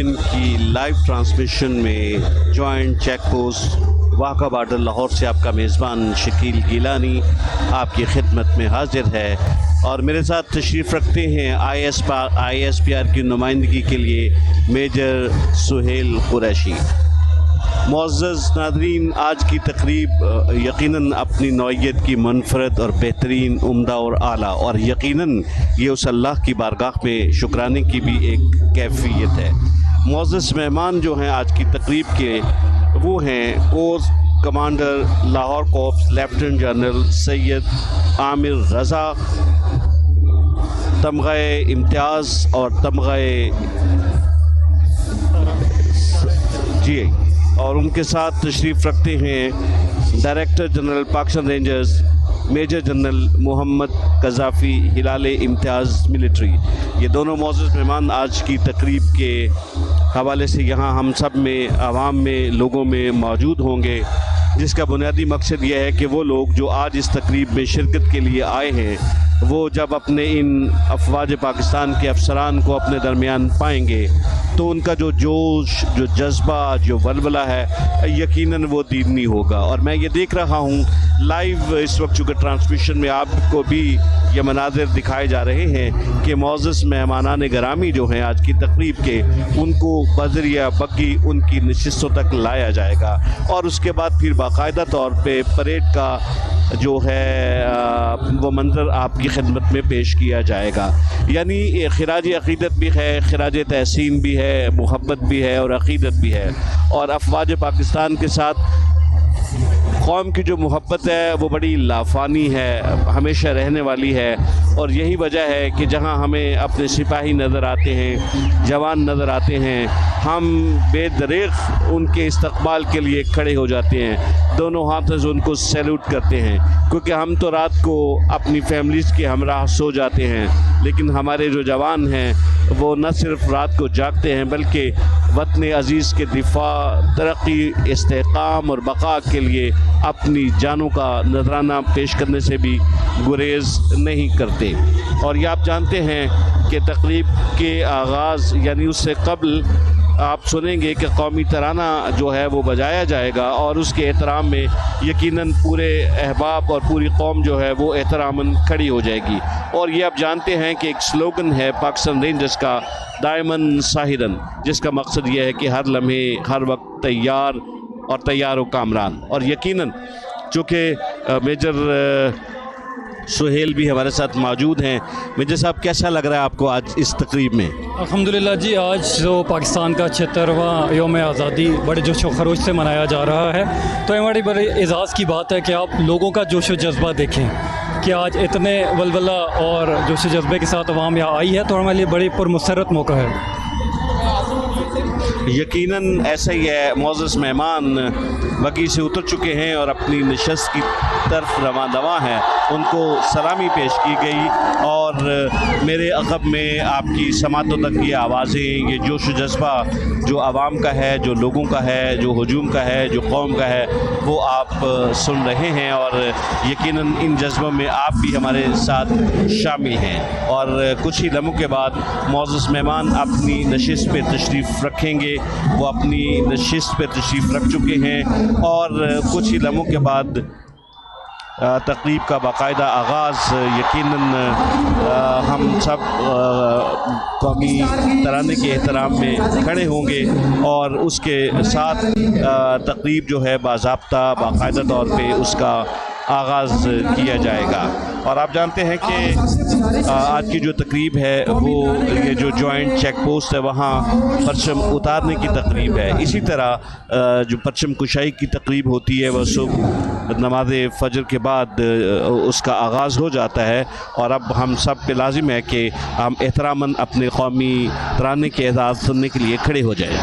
ناظرین کی live transmission میں joint check post Wagah border Lahore سے آپ کا میزبان شکیل گیلانی آپ کی خدمت میں حاضر ہے اور میرے ساتھ تشریف رکھتے ہیں آئی ایس پی آر کی نمائندگی کے لیے میجر سہیل قریشی۔ معزز ناظرین، آج کی تقریب یقیناً اپنی نوعیت کی منفرد اور بہترین، عمدہ اور اعلیٰ، اور یقیناً یہ اس اللہ کی بارگاہ میں شکرانے کی بھی ایک کیفیت ہے۔ معزز مہمان جو ہیں آج کی تقریب کے، وہ ہیں corps commander Lahore corps lieutenant general Syed Aamir Raza, Tamgha Imtiaz اور تمغہ اور ان کے ساتھ تشریف رکھتے ہیں director general Pakistan rangers major general Muhammad Qaddafi Hilal Imtiaz military. یہ دونوں معزز مہمان آج کی تقریب کے حوالے سے یہاں ہم سب میں، عوام میں، لوگوں میں موجود ہوں گے، جس کا بنیادی مقصد یہ ہے کہ وہ لوگ جو آج اس تقریب میں شرکت کے لیے آئے ہیں، وہ جب اپنے ان افواج پاکستان کے افسران کو اپنے درمیان پائیں گے تو ان کا جو جوش، جو جذبہ، جو ولولہ ہے، یقیناً وہ دیدنی ہوگا۔ اور میں یہ دیکھ رہا ہوں لائیو اس وقت، چونکہ ٹرانسمیشن میں آپ کو بھی یہ مناظر دکھائے جا رہے ہیں کہ معزز مہمانان گرامی جو ہیں آج کی تقریب کے، ان کو بذریعہ بگی ان کی نشستوں تک لایا جائے گا اور اس کے بعد پھر باقاعدہ طور پہ پریڈ کا جو ہے وہ منظر آپ کی خدمت میں پیش کیا جائے گا۔ یعنی خراج عقیدت بھی ہے، خراج تحسین بھی ہے، محبت بھی ہے اور عقیدت بھی ہے، اور افواج پاکستان کے ساتھ قوم کی جو محبت ہے وہ بڑی لافانی ہے، ہمیشہ رہنے والی ہے، اور یہی وجہ ہے کہ جہاں ہمیں اپنے سپاہی نظر آتے ہیں، جوان نظر آتے ہیں، ہم بے دریغ ان کے استقبال کے لیے کھڑے ہو جاتے ہیں، دونوں ہاتھوں سے ان کو سیلوٹ کرتے ہیں، کیونکہ ہم تو رات کو اپنی فیملیز کے ہمراہ سو جاتے ہیں، لیکن ہمارے جو جوان ہیں وہ نہ صرف رات کو جاگتے ہیں بلکہ وطن عزیز کے دفاع، ترقی، استحکام اور بقا کے لیے اپنی جانوں کا نذرانہ پیش کرنے سے بھی گریز نہیں کرتے۔ اور یہ آپ جانتے ہیں کہ تقریب کے آغاز یعنی اس سے قبل آپ سنیں گے کہ قومی ترانہ جو ہے وہ بجایا جائے گا، اور اس کے احترام میں یقیناً پورے احباب اور پوری قوم جو ہے وہ احتراماً کھڑی ہو جائے گی۔ اور یہ آپ جانتے ہیں کہ ایک سلوگن ہے پاکستان رینجرز کا، دائماً ساہرن، جس کا مقصد یہ ہے کہ ہر لمحے، ہر وقت تیار اور تیار و کامران۔ اور یقیناً چونکہ میجر سہیل بھی ہمارے ساتھ موجود ہیں، میجر صاحب کیسا لگ رہا ہے آپ کو آج اس تقریب میں؟ الحمدللہ جی، آج جو پاکستان کا 76واں یوم آزادی بڑے جوش و خروش سے منایا جا رہا ہے، تو یہ بڑے اعزاز کی بات ہے کہ آپ لوگوں کا جوش و جذبہ دیکھیں کہ آج اتنے ولولہ اور جوش و جذبے کے ساتھ عوام یہاں آئی ہے، تو ہمارے لیے بڑی پرمسرت موقع ہے۔ یقیناً ایسا ہی ہے، معزز مہمان بگی سے اتر چکے ہیں اور اپنی نشست کی طرف رواں دواں ہیں، ان کو سلامی پیش کی گئی، اور میرے عقب میں آپ کی سماعتوں تک یہ آوازیں، یہ جوش و جذبہ جو عوام کا ہے، جو لوگوں کا ہے، جو ہجوم کا ہے، جو قوم کا ہے، وہ آپ سن رہے ہیں، اور یقیناً ان جذبوں میں آپ بھی ہمارے ساتھ شامل ہیں۔ اور کچھ ہی لمحوں کے بعد معزز مہمان اپنی نشست پہ تشریف رکھیں گے، وہ اپنی نشست پہ تشریف رکھ چکے ہیں، اور کچھ ہی لمحوں کے بعد تقریب کا باقاعدہ آغاز یقیناً ہم سب قومی ترانے کے احترام میں کھڑے ہوں گے، اور اس کے ساتھ تقریب جو ہے باضابطہ باقاعدہ طور پہ اس کا آغاز کیا جائے گا۔ اور آپ جانتے ہیں کہ آج کی جو تقریب ہے وہ یہ جو جوائنٹ چیک پوسٹ ہے وہاں پرچم اتارنے کی تقریب ہے، اسی طرح جو پرچم کشائی کی تقریب ہوتی ہے وہ صبح نماز فجر کے بعد اس کا آغاز ہو جاتا ہے، اور اب ہم سب پہ لازم ہے کہ ہم احتراماً اپنے قومی ترانے کے اعزاز سننے کے لیے کھڑے ہو جائیں۔